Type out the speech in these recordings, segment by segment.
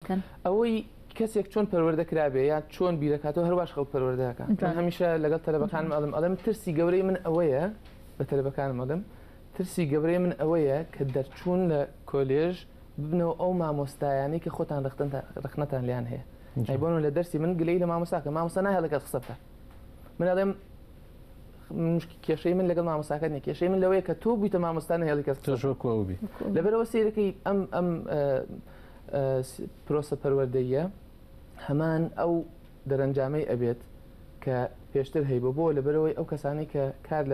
دەکەن ئەوەی کەسێک چۆن پەروەردەکرابێ یا چۆن بیرەکاتەوە هەروەش خەڵک پەروەردەکە. من هەمیشە لەگەڵ تەلەبەکانم ئەڵێم ترسی گەورەی من ئەوەیە بە تەلەبەکانم ئەڵێم ترسی گەورەی من ئەوەیە کە دەرچوون لە کۆلێژ ببنەوە ئەو مامۆستایانەی کە خۆتان ڕخنەتان لیان هەیە. بۆن لە دەرسی من گلەی لە مامۆستاکە مامۆستا ناهێڵەکە قسە بکە. من ئەڵێم کێشەی من لەگەڵ مامۆستاکە نیە، کێشەی من لەوەیە کە تۆ بوویتە مامۆستا نەهێڵی کەس تۆشۆکۆبی. لەبەرەوە سیرەکەی ئەم پرۆسە پەروەردەییە هەمان ئەو دەرەنجامەی ئەبێت کە پێشتر هەیبە بۆ لەبەرەوەی ئەو کەسانی کە کار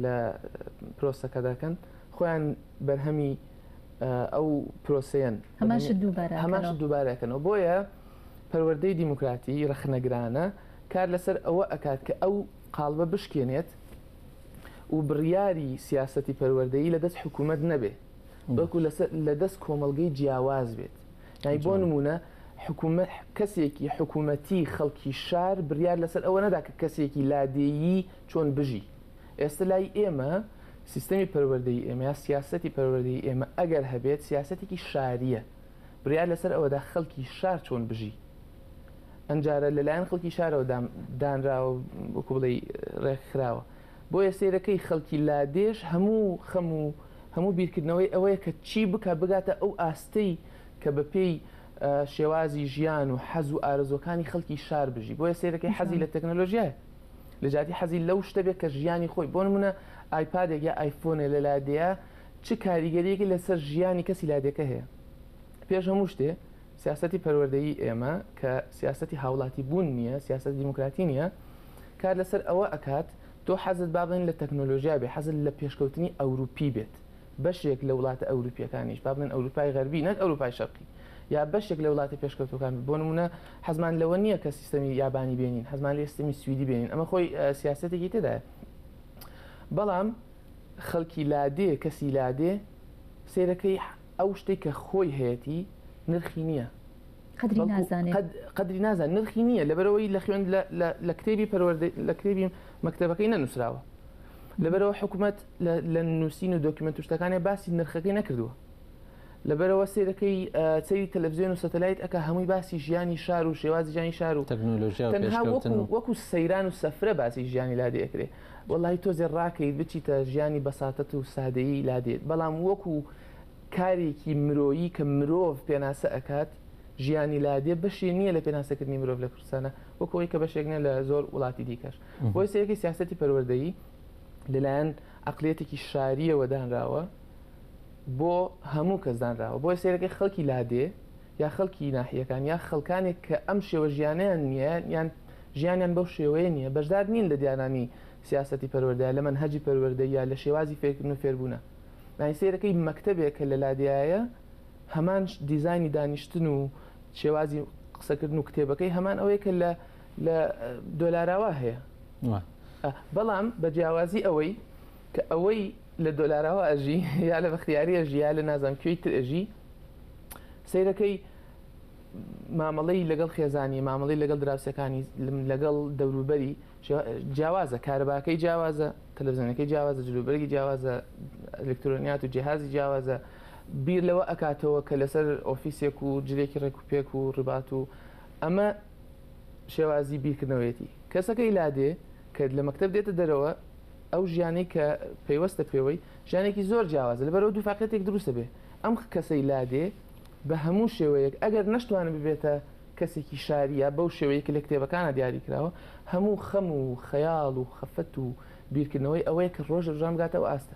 لە پرۆسەکە دەکەن خۆیان بەرهەمی ئەو پرۆسەیەن هەماش دووبارەکەنەوە. بۆیە پەروەردەی دیموکراتی ڕخنەگرانە کار لەسەر ئەوە ئەکات کە ئەو قاڵبە بشکێنێت و بڕیاری سیاسەتی پەروەردەیی لە دەست حکوومەت نەبێ بەڵکو لە دەست کۆمەڵگەی جیاواز بێت. یعنی بۆ نمونە کەسێکی حکوومەتی خەڵکی شار بڕیار لەسەر ئەوە نەدا کە کەسێکی لادێیی چۆن بژی. ئێستا لای ئێمە سیستەمی پەروەردەی ئێمە یا سیاسەتی پەروەردەی ئێمە ئەگەر هەبێت سیاسەتێکی شاریە بڕیار لەسەر ئەوەدا خەڵکی شار چۆن بژی. ئەنجارە لەلایەن خەڵکی شارەوە دانراوە وەکو بڵێ ڕێکخراوە. بۆیە سێرەکەی خەڵکی لادێش هەموو بیرکردنەوەی ئەوەیە کە چی بکە بگاتە ئەو ئاستەی کە بەپێی شێوازی ژیان و حەز و ئارزۆکانی خەڵکی شار بژی. بۆیە سێرەکەی حەزی لە تەکنۆلۆژیایە لە جاتی حەزی لەو شتە بێت کە ژیانی خۆی بۆ نمونە ئایپادێک یا ئایفۆنێ لە لادەیە چ کاریگەریەکی لەسەر ژیانی کەسی لادێکە هەیە. پێش هەموو شتێ سیاسەتی پەروەردەیی ئێمە کە سیاسەتی هاوڵاتی بوون نییە سیاست دیموکراتی نییە کار لەسەر ئەوە ئەکات تۆ حەزت بابن لە تەکنۆلۆژیا بێ حەزت لە پێشکەوتنی ئەوروپی بێت بەشێک لە وڵاتە ئەوروپیەکانیش بابن ئەوروپای غەربی نەک ئەوروپای شەرقی یا بەشێک لە وڵاتی پێشکەوتەکان بۆ نمونە حەزمان لەوە نییە کە سیستەمی یابانی بێنین حەزمان لە سیستەمی سویدی بێنین ئەمە خۆی سیاسەتێکی تێدایە. بەڵام خەڵکی لادێ کەسی لادێ سێرەکەی ئەو شتێک کە خۆی هەیەی نرخی نییە قدری نازان نرخی نییە لەبەرەوەی لە خوێن لە کتێبی پەروەردەی لە کتێبی مەکتەبەکەی نەنووسراوە لەبەرەوە حکوومەت لە نووسین و دۆکیمنت شتەکانی باسی نرخەکەی نەکردووە لەبەرەوە سێرەکەی سەیری تەلەڤیزیۆن و سەتەلایت ئەکە هەمووی باسی ژیانی شار و شێوازی ژیانی شار و تەکنۆلۆژیا تەنها وەکو سەیران و سەفرە باسی ژیانی لادێ ئەکرێ وەڵی تۆزێ ڕاکەیت بچیتە ژیانی بەساتەت و سادەیی لادێت بەڵام وەکو کارێکی مرۆیی کە مرۆڤ پێناسە ئەکات ژیانی لادێ بەشی نییە لە پێناسەکردنی مرۆڤ لە کوردستانە وەکەوەی کە بەشێک نیە لە زۆر وڵاتی دیکەش. بۆی سێرەکەی سیاسەتی پەروەردەیی لەلایەن عەقڵیەتێکی شاریەوە دانراوە بۆ هەموو کەس دانراوە بۆی سێرەکەی خەڵکی لادێ یا خەڵکی ناحیەکان یا خەڵکانێک کە ئەم شێوە ژیانیان نییە یان ژیانیان بەو شێوەیە نییە بەشدار نین لە دیانانی سیاسەتی پەروەردەیە لە مەنهەجی پەروەردەیی یا لە شێوازی فێرکردن و فێربوونە. سێرەکەی مەکتەبێک کە لە لادایە هەمان دیزانی دانیشتن و شێوازی قسەکردن و کتێبەکەی هەمان ئەوەیە کە لە دۆلاراوە هەیە بەڵام بە جیاوازی ئەوەی کە ئەوەی لە دۆلاراوە ئەژی یا لە بەختیاری ئەژی یا لە نازانم کوێی تر ئەژی سەیرەکەی مامەڵەی لەگەڵ خێزانی مامەڵەی لەگەڵ دراوسەکانی لەگەڵ دەوروبەری جیاوازە کارەباکەی جیاوازە تەلەڤیزیۆنەکەی جیاوازە جلوبەرگی جیاوازە ئەلکترۆنیات و جیهازی جیاوازە بیر لەوە ئەکاتەوە کە لەسەر ئۆفیسێک و جلێکی ڕێکوپێک و ڕبات و ئەمە شێوازی بیرکردنەوەیەتی کەسەکەی لادێ کە لە مەکتەب دێتە دەرەوە ئەو ژیانەی کە پەیوەستە پێوەی ژیانێکی زۆر جیاوازە لەبەرەوە دووفاقێتێک دروستە بێ ئەم کەسەی لادێ بە هەموو شێوەیەک ئەگەر نەشتوانە ببێتە کەسێکی شاریە بەو شێوەیەکی لە کتێبەکانە دیاری کراوە هەموو خەم و خەیاڵ و خەفەت و بیرکردنەوەی ئەوەیە کە ڕۆژە ژام بگاتەوە ئاستە